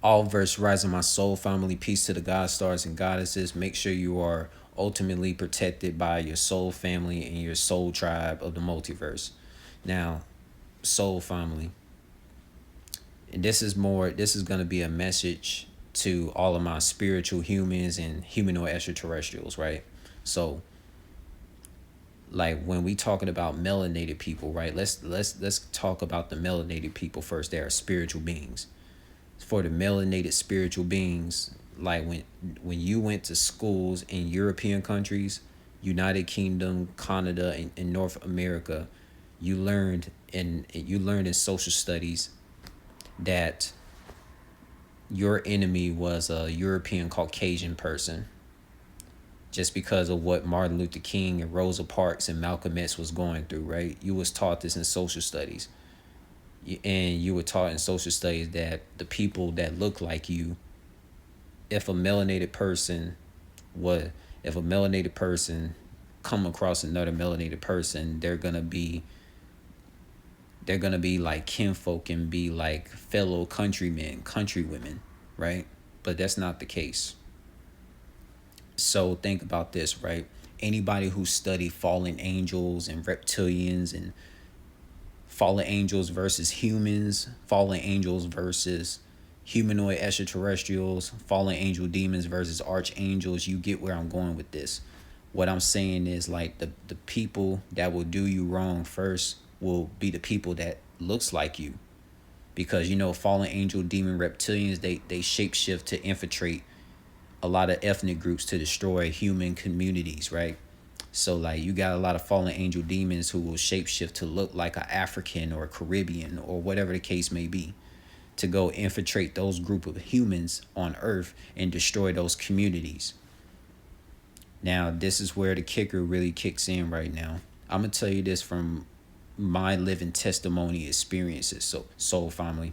All verse rising my soul family, peace to the god stars and goddesses. Make sure you are ultimately protected by your soul family and your soul tribe of the multiverse. Now, soul family. And this is gonna be a message to all of my spiritual humans and humanoid extraterrestrials, right? So like when we talking about melanated people, right? Let's talk about the melanated people first. They are spiritual beings. For the melanated spiritual beings, like when you went to schools in European countries, United Kingdom, Canada, and North America, you learned in social studies that your enemy was a European Caucasian person, just because of what Martin Luther King and Rosa Parks and Malcolm X was going through, right? You was taught this in social studies. And you were taught in social studies that the people that look like you, if a melanated person would if a melanated person come across another melanated person, they're gonna be like kinfolk and be like fellow countrymen, countrywomen, right? But that's not the case. So think about this, right? Anybody who studied fallen angels and reptilians and fallen angels versus humans, fallen angels versus humanoid extraterrestrials, fallen angel demons versus archangels, you get where I'm going with this. What I'm saying is like the people that will do you wrong first will be the people that looks like you. Because fallen angel demon reptilians, they shapeshift to infiltrate a lot of ethnic groups to destroy human communities, right? So like you got a lot of fallen angel demons who will shapeshift to look like a African or a Caribbean or whatever the case may be, to go infiltrate those group of humans on Earth and destroy those communities. Now this is where the kicker really kicks in right now. I'm gonna tell you this from my living testimony experiences. So soul family,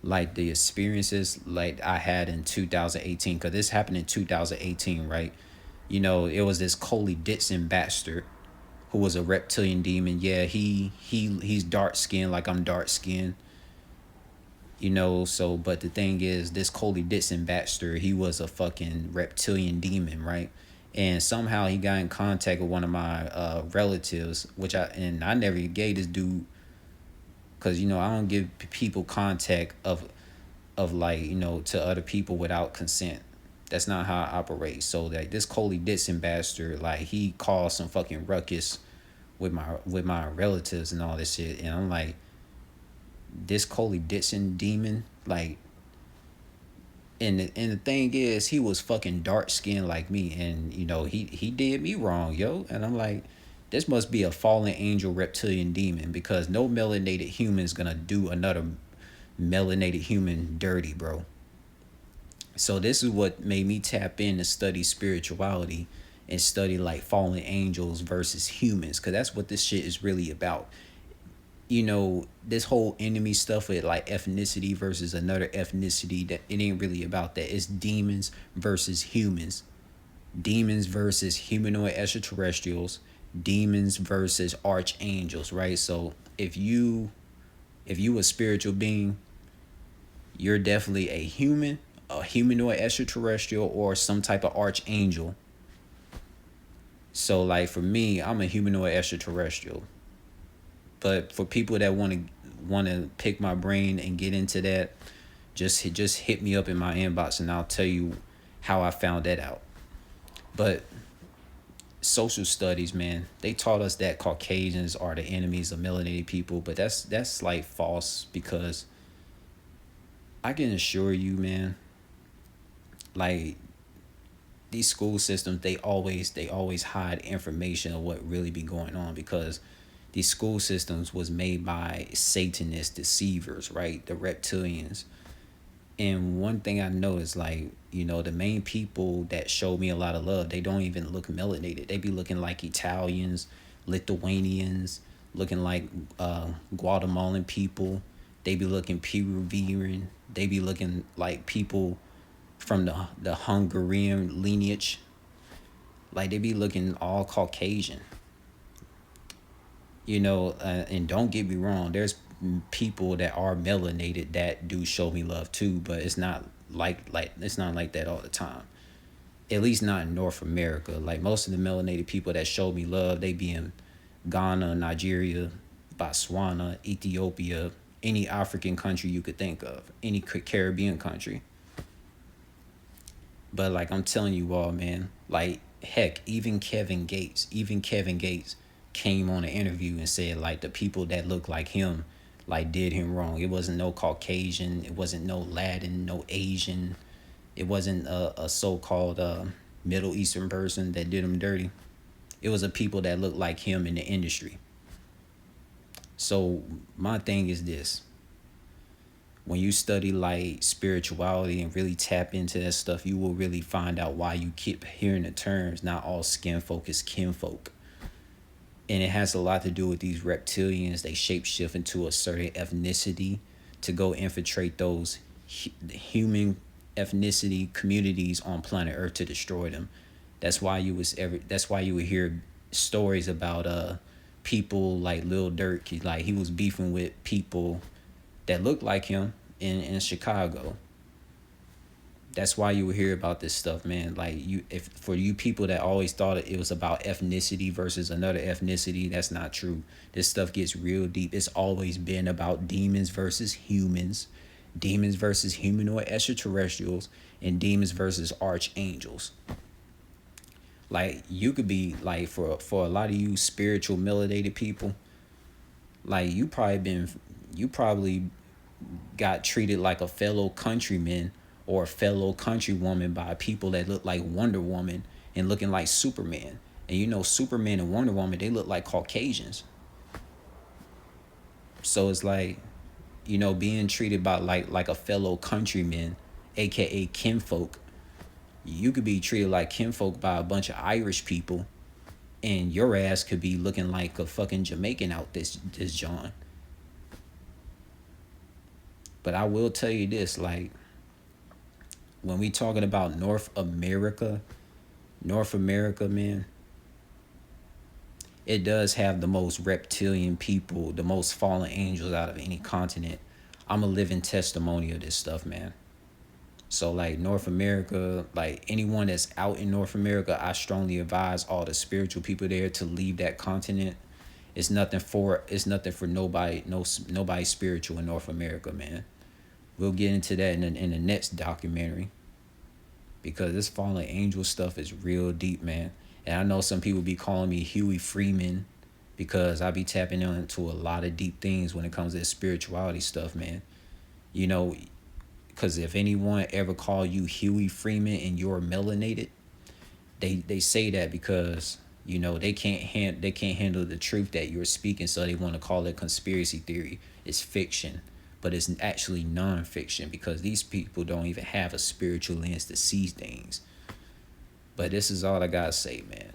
like the experiences like I had in 2018, because this happened in 2018, right? It was this Coley Ditson bastard who was a reptilian demon. Yeah, he's dark skinned like I'm dark skinned. So but the thing is, this Coley Ditson bastard, he was a fucking reptilian demon, right? And somehow he got in contact with one of my relatives, which I never gave this dude, because I don't give people contact of like to other people without consent. That's not how I operate. So like this Coley Ditson bastard, like he caused some fucking ruckus with my relatives and all this shit, and I'm like, this Coley Ditson demon, like, and the thing is, he was fucking dark skinned like me, and he did me wrong, yo, and I'm like, this must be a fallen angel reptilian demon, because no melanated human is gonna do another melanated human dirty, bro. So this is what made me tap in to study spirituality and study like fallen angels versus humans, because that's what this shit is really about. This whole enemy stuff with like ethnicity versus another ethnicity, that it ain't really about that. It's demons versus humans, demons versus humanoid extraterrestrials, demons versus archangels, right? So if you a spiritual being, you're definitely a human, a humanoid extraterrestrial, or some type of archangel. So like for me, I'm a humanoid extraterrestrial. But for people that want to pick my brain and get into that, just hit me up in my inbox and I'll tell you how I found that out. But social studies, man, they taught us that Caucasians are the enemies of melanated people, but that's like false, because I can assure you, man, like these school systems, they always hide information of what really be going on, because these school systems was made by Satanist deceivers, right? The reptilians. And one thing I know is like, the main people that show me a lot of love, they don't even look melanated. They be looking like Italians, Lithuanians, looking like Guatemalan people. They be looking Peruvian. They be looking like people from the Hungarian lineage. Like they be looking all Caucasian. And don't get me wrong, there's people that are melanated that do show me love too, but it's not like it's not like that all the time. At least not in North America. Like most of the melanated people that show me love, they be in Ghana, Nigeria, Botswana, Ethiopia, any African country you could think of, any Caribbean country. But like I'm telling you all, man, like heck, even Kevin Gates came on an interview and said like the people that look like him like did him wrong. It wasn't no Caucasian, it wasn't no Latin, no Asian, it wasn't a so-called Middle Eastern person that did him dirty. It was a people that looked like him in the industry. So my thing is this: when you study like spirituality and really tap into that stuff, you will really find out why you keep hearing the terms not all skin folk is kinfolk. And it has a lot to do with these reptilians. They shapeshift into a certain ethnicity to go infiltrate those human ethnicity communities on planet Earth to destroy them. That's why you would hear stories about people like Lil Durk. Like he was beefing with people that looked like him in Chicago. That's why you would hear about this stuff, man. Like if for you people that always thought it was about ethnicity versus another ethnicity, that's not true. This stuff gets real deep. It's always been about demons versus humans, demons versus humanoid extraterrestrials, and demons versus archangels. Like you could be like for a lot of you spiritual melanated people, like you probably got treated like a fellow countryman or a fellow countrywoman by people that look like Wonder Woman and looking like Superman. And you know Superman and Wonder Woman, they look like Caucasians. So it's like, being treated by like a fellow countryman, aka kinfolk. You could be treated like kinfolk by a bunch of Irish people, and your ass could be looking like a fucking Jamaican out this John. But I will tell you this, like when we talking about North America, man, it does have the most reptilian people, the most fallen angels out of any continent. I'm a living testimony of this stuff, man. So like North America, like anyone that's out in North America, I strongly advise all the spiritual people there to leave that continent. It's nothing for nobody, nobody spiritual in North America, man. We'll get into that in the next documentary, because this fallen angel stuff is real deep, man. And I know some people be calling me Huey Freeman because I be tapping into a lot of deep things when it comes to this spirituality stuff, man. You know, because if anyone ever call you Huey Freeman and you're melanated, they say that because they can't handle the truth that you're speaking, so they want to call it conspiracy theory. It's fiction, but it's actually non-fiction because these people don't even have a spiritual lens to see things. But this is all I gotta say, man.